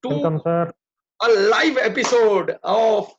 to Welcome, sir. a live episode of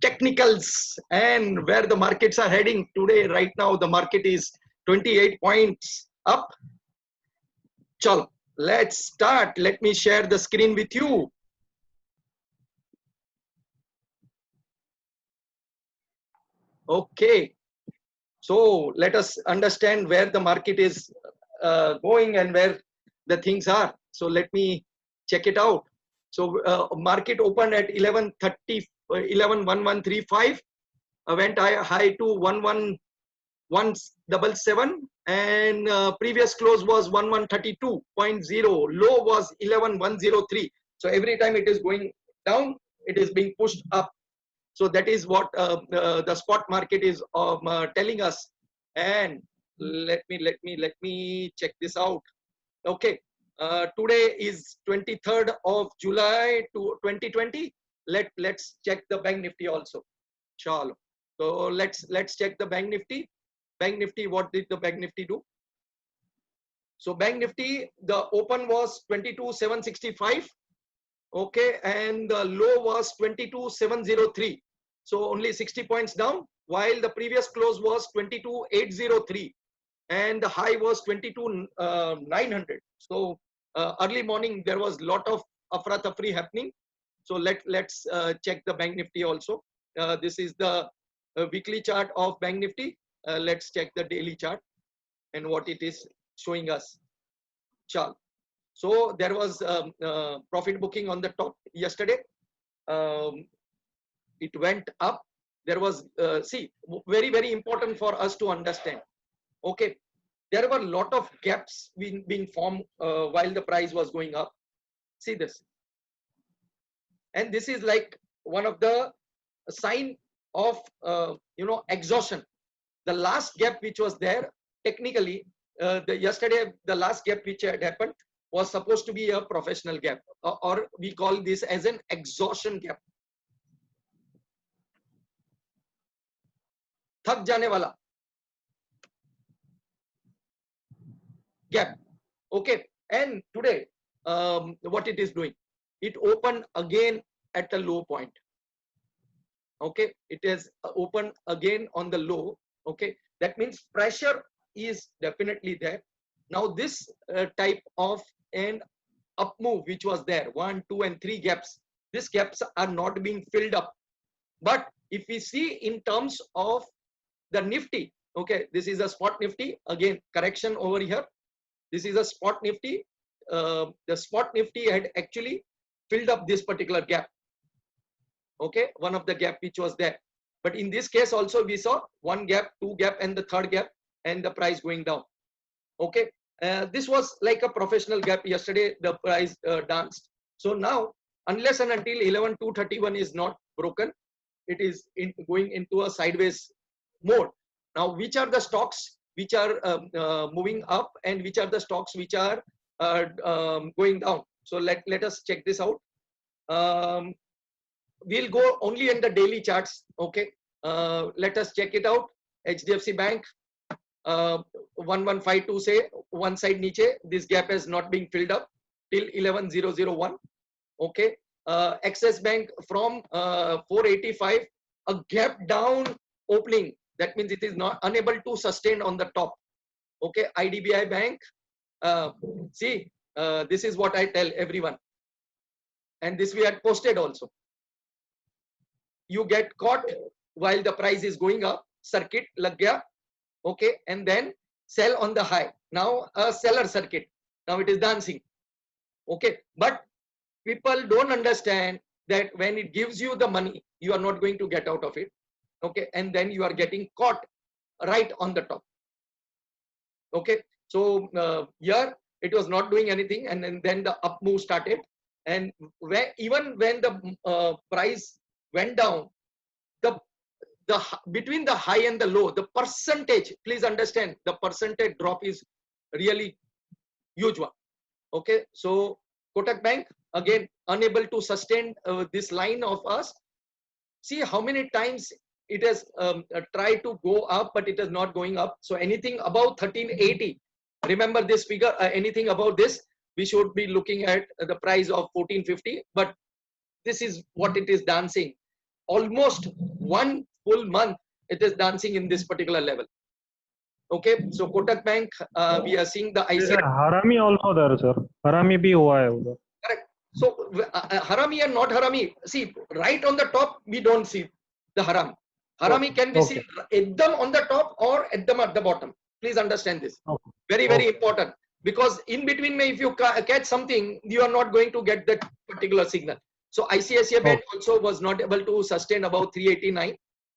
technicals and where the markets are heading today. Right now, the market is 28 points up. Chalo, let's start. Let me share the screen with you. Okay, so let us understand where the market is going and where the things are. So let me check it out. So market opened at 11:30, 11:1135, went high to 11,177, and previous close was 1132.0. Low was 11,103. So every time it is going down, it is being pushed up. So that is what the spot market is telling us. And let me check this out. Okay, today is 23rd of July to 2020. Let's check the Bank Nifty also. Chalo. So let's check the Bank Nifty. Bank Nifty, what did the Bank Nifty do? So Bank Nifty, the open was 22,765. Okay, and the low was 22,703. So only 60 points down, while the previous close was 22,803, and the high was 22,900. So early morning there was lot of afra tafri happening. So let's check the Bank Nifty also. This is the weekly chart of Bank Nifty. Let's check the daily chart and what it is showing us. Chal. So there was profit booking on the top yesterday. It went up. There was see, very important for us to understand. Okay, there were a lot of gaps being formed while the price was going up. See this, and this is like one of the sign of exhaustion. The last gap which was there, technically, yesterday the last gap which had happened was supposed to be a professional gap, or we call this as an exhaustion gap. थक जाने वाला gap. Okay, and today what it is doing, it opened again at a low point. Okay, it is open again on the low. Okay, that means pressure is definitely there. Now this type of an up move which was there, 1, 2 and 3 gaps, these gaps are not being filled up. But if we see in terms of the Nifty, okay, this is a spot Nifty, again correction over here. This is a spot Nifty. The spot Nifty had actually filled up this particular gap. Okay, one of the gap which was there. But in this case also we saw one gap, two gap, and the third gap, and the price going down. Okay, this was like a professional gap yesterday. The price danced. So now, unless and until 11,231 is not broken, it is going into a sideways mode. Now, which are the stocks which are moving up, and which are the stocks which are going down? So let us check this out. We'll go only in the daily charts. Okay, let us check it out. HDFC Bank, 1152 say one side niche, this gap has not been filled up till 11,001. Okay, Axis Bank from 485, a gap down opening, that means it is not unable to sustain on the top. Okay, IDBI Bank, see, this is what I tell everyone, and this we had posted also. You get caught while the price is going up, circuit lag gaya, okay, and then sell on the high. Now a seller circuit, now it is dancing. Okay, but people don't understand that when it gives you the money, you are not going to get out of it. Okay, and then you are getting caught right on the top. Okay, so here it was not doing anything, and then the up move started, and even when the price went down, the between the high and the low, the percentage, please understand, the percentage drop is really huge one. Okay, so Kotak Bank again unable to sustain this line of us. See how many times it has tried to go up, but it is not going up. So anything above 1380, remember this figure, anything above this, we should be looking at the price of 1450, but this is what it is dancing. Almost one full month it is dancing in this particular level. Okay, so Kotak Bank, we are seeing the ICICI. हरामी also there, sir. हरामी भी हुआ है उधर. Correct. So harami and not harami, see right on the top we don't see the haram. Harami can be seen at them on the top or at them at the bottom. Please understand this. Very important, because in between if you catch something, you are not going to get that particular signal. So ICICI Bank also was not able to sustain about 389.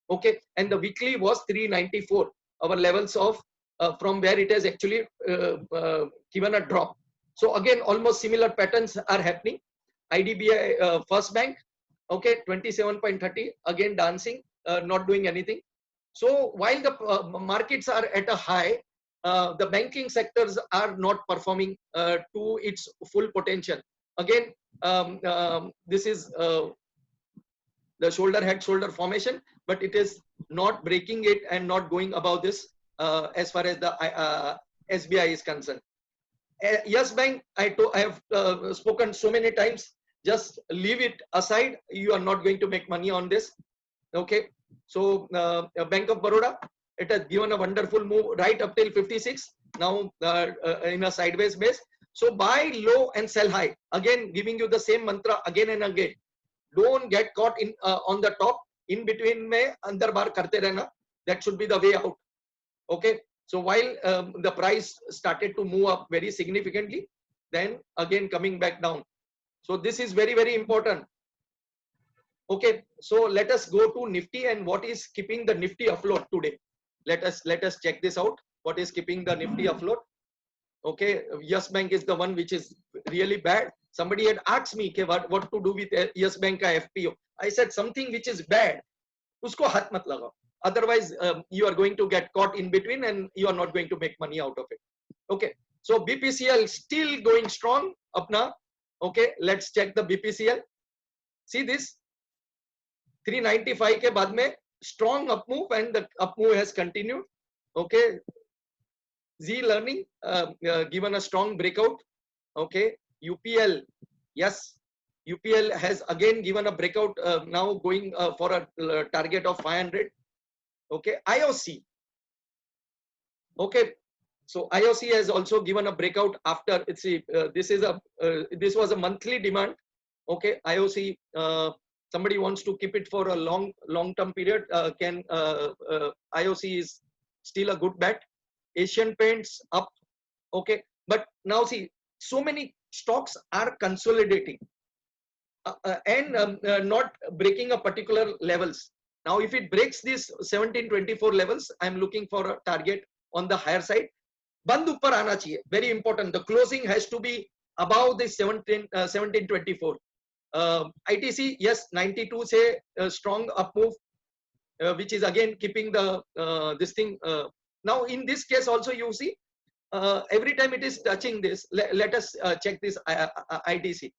Okay, and the weekly was 394. Our levels of from where it has actually given a drop. So again, almost similar patterns are happening. IDBI First Bank, okay, 27.30, again dancing, not doing anything. So while the markets are at a high, the banking sectors are not performing to its full potential. Again, this is the shoulder formation, but it is not breaking it and not going above this as far as the SBI is concerned. Yes Bank, I have spoken so many times, just leave it aside. You are not going to make money on this. Okay, so Bank of Baroda, it has given a wonderful move right up till 56, now in a sideways base. So buy low and sell high, again giving you the same mantra again and again. Don't get caught in on the top, in between mein andar bar karte rehna. That should be the way out. Okay, so while the price started to move up very significantly, then again coming back down. So this is very important. Okay, so let us go to Nifty and what is keeping the Nifty afloat today. Let us check this out. What is keeping the Nifty afloat? Okay, Yes Bank is the one which is really bad. Somebody had asked me what to do with Yes Bank ka FPO. I said something which is bad, usko hath mat lagao. Otherwise, you are going to get caught in between and you are not going to make money out of it. Okay, so BPCL still going strong. Apna. Okay, let's check the BPCL. See this 395 ke baad mein strong up move, and the up move has continued. Okay, Z Learning given a strong breakout. Okay, UPL, yes, UPL has again given a breakout, now going for a target of 500. Okay, IOC. Okay, so IOC has also given a breakout after it's this was a monthly demand. Okay, IOC, somebody wants to keep it for a long term period. IOC is still a good bet. Asian Paints up. Okay, but now see, so many stocks are consolidating and not breaking a particular levels. Now if it breaks this 1724 levels, I'm looking for a target on the higher side. Band uppar aana chahiye, very important. The closing has to be above the 1724. ITC, yes, 92 say strong up move, which is again keeping the this thing. Now in this case also you see, every time it is touching this. Let us check this ITC.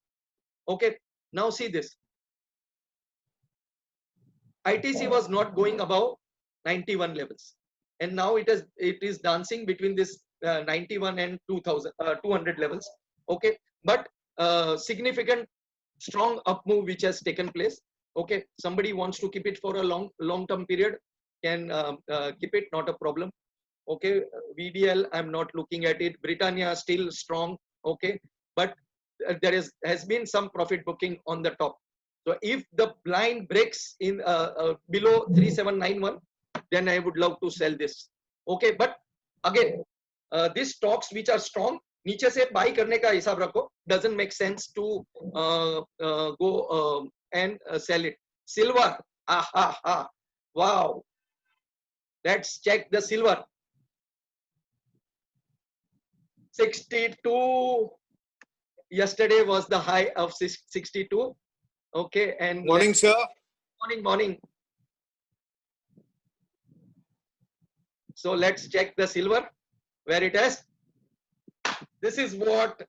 Okay, now see this. ITC was not going above 91 levels, and now it is dancing between this 91 and 200 levels. Okay, but significant strong up move which has taken place. Okay, somebody wants to keep it for a long term period, can keep it, not a problem. Okay, VDL, I'm not looking at it. Britannia still strong. Okay, but there has been some profit booking on the top. So if the line breaks in below 3791, then I would love to sell this. Okay, but again, these stocks which are strong, नीचे से buy करने का हिसाब रखो. Doesn't make sense to go and sell it. Silver, wow. Let's check the silver. 62. Yesterday was the high of 62. Okay, and morning, sir. Morning. So let's check the silver where it is. This is what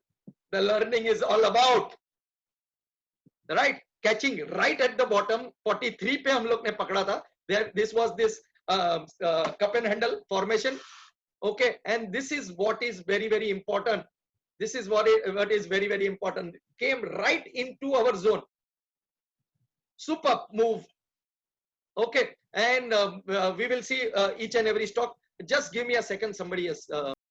the learning is all about, right? Catching right at the bottom. 43 पे हम लोग ने पकड़ा था. There, this was this cup and handle formation. Okay, and this is what is very important. This is what is very, very important. Came right into our zone. Super move. Okay, and we will see each and every stock. Just give me a second. Somebody has